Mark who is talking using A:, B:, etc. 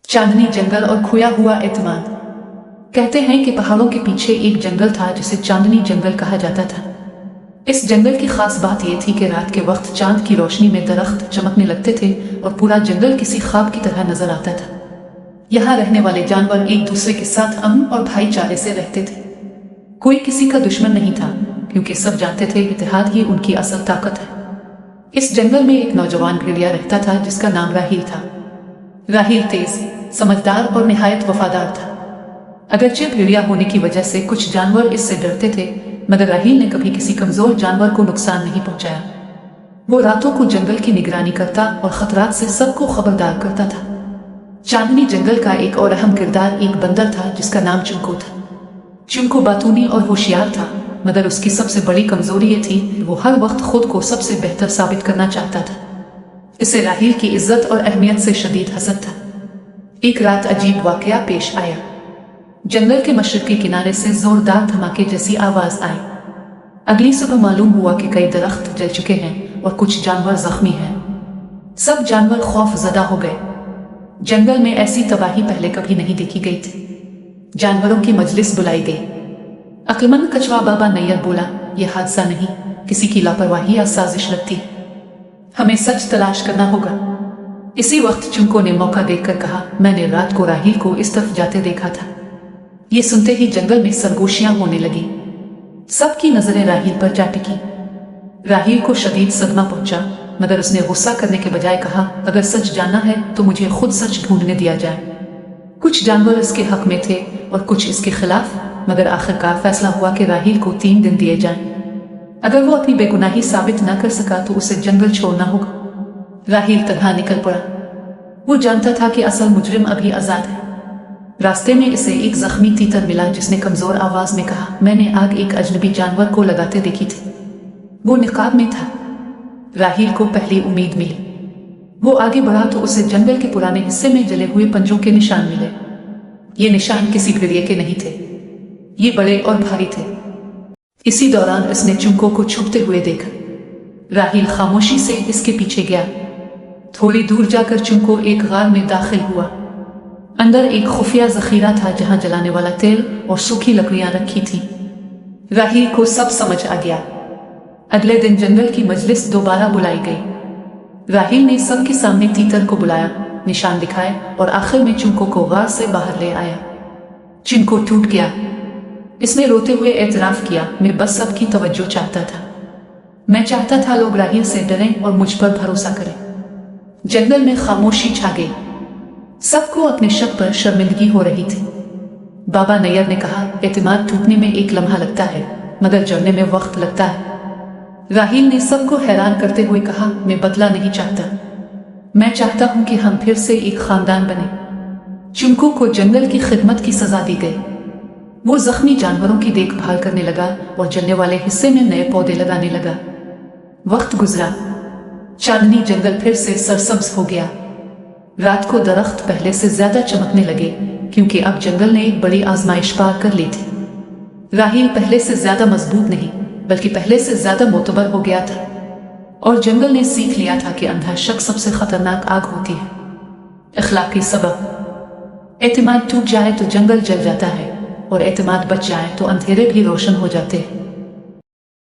A: चांदनी जंगल और खोया हुआ एतमाद। कहते हैं कि पहाड़ों के पीछे एक जंगल था जिसे चांदनी जंगल कहा जाता था। इस जंगल की खास बात यह थी कि रात के वक्त चांद की रोशनी में दरख्त चमकने लगते थे और पूरा जंगल किसी ख्वाब की तरह नजर आता था। यहाँ रहने वाले जानवर एक दूसरे के साथ अमन और भाईचारे से रहते थे। कोई किसी का दुश्मन नहीं था, क्योंकि सब जानते थे इत्तेहाद ही उनकी असल ताकत है। इस जंगल में एक नौजवान भेड़िया रहता था जिसका नाम राहील था। राहील तेज, समझदार और निहायत वफादार था। अगरचे भेड़िया होने की वजह से कुछ जानवर इससे डरते थे, मगर राहील ने कभी किसी कमजोर जानवर को नुकसान नहीं पहुंचाया। वो रातों को जंगल की निगरानी करता और खतरात से सबको खबरदार करता था। चांदनी जंगल का एक और अहम किरदार एक बंदर था जिसका नाम चुनको था। चुनको बातूनी और होशियार था, मगर उसकी सबसे बड़ी कमजोरी ये थी वो हर वक्त खुद को सबसे बेहतर साबित करना चाहता था। इसे राहील की इज्जत और अहमियत से शदीद हसद था। एक रात अजीब वाकया पेश आया। जंगल के मशरकी किनारे से जोरदार धमाके जैसी आवाज आई। अगली सुबह मालूम हुआ कि कई दरख्त जल चुके हैं और कुछ जानवर जख्मी हैं। सब जानवर खौफजदा हो गए। जंगल में ऐसी तबाही पहले कभी नहीं देखी गई थी। जानवरों की मजलिस बुलाई गई। अक्लमंद कछुआ बाबा नैयर बोला, यह हादसा नहीं, किसी की लापरवाही या साजिश लगती है। हमें सच तलाश करना होगा। इसी वक्त चुनको ने मौका देखकर कहा, मैंने रात को राहील को इस तरफ जाते देखा था। ये सुनते ही जंगल में सरगोशियां होने लगी। सबकी नजरें राहील पर जा टिकी। राहील को शदीद सदमा पहुंचा, मगर उसने गुस्सा करने के बजाय कहा, अगर सच जानना है तो मुझे खुद सच ढूंढने दिया जाए। कुछ जानवर इसके हक में थे और कुछ इसके खिलाफ, मगर आखिरकार फैसला हुआ कि राहील को 3 दिन दिए जाएं। अगर वो अपनी बेगुनाही साबित न कर सका तो उसे जंगल छोड़ना होगा। राहील तन्हा निकल पड़ा। वो जानता था कि असल मुजरिम अभी आजाद है। रास्ते में इसे एक जख्मी तीतर मिला जिसने कमजोर आवाज में कहा, मैंने आग एक अजनबी जानवर को लगाते देखी थी। वो निकाब में था। राहील को पहली उम्मीद मिली। वो आगे बढ़ा तो उसे जंगल के पुराने हिस्से में जले हुए पंजों के निशान मिले। ये निशान किसी भेड़िए के नहीं थे। ये बड़े और भारी थे। इसी दौरान इसने चुनको को छुपते हुए देखा। राहील खामोशी से इसके पीछे गया। थोड़ी दूर जाकर चुनको एक गार में दाखिल हुआ। अंदर एक खुफिया जखीरा था जहां जलाने वाला तेल और सूखी लकड़ियां रखी थी। राहील को सब समझ आ गया। अगले दिन जंगल की मजलिस दोबारा बुलाई गई। राहील ने सबके सामने तीतर को बुलाया, निशान दिखाए और आखिर में चुनको को गार से बाहर ले आया। चुनको टूट गया। इसने रोते हुए एतराफ किया, मैं बस सबकी तवज्जो चाहता था। मैं चाहता था लोग राहील से डरें और मुझ पर भरोसा करें। जंगल में खामोशी छा गई। सबको अपने शक पर शर्मिंदगी हो रही थी। बाबा नैयर ने कहा, एतमाद टूटने में एक लम्हा लगता है, मगर जड़ने में वक्त लगता है। राहील ने सबको हैरान करते हुए कहा, मैं बदला नहीं चाहता। मैं चाहता हूं कि हम फिर से एक खानदान बने। चुनको को जंगल की खिदमत की सजा दी गई। वो जख्मी जानवरों की देखभाल करने लगा और जलने वाले हिस्से में नए पौधे लगाने लगा। वक्त गुजरा। चांदनी जंगल फिर से सरसब्ज हो गया। रात को दरख्त पहले से ज्यादा चमकने लगे, क्योंकि अब जंगल ने एक बड़ी आजमाइश पार कर ली थी। राहील पहले से ज्यादा मजबूत नहीं, बल्कि पहले से ज्यादा मोतबर हो गया था। और जंगल ने सीख लिया था कि अंधा शक सबसे खतरनाक आग होती है। इखलाकी सबक, एतमाद टूट जाए तो जंगल जल जाता है, और एतमाद बच जाए तो अंधेरे भी रोशन हो जाते हैं।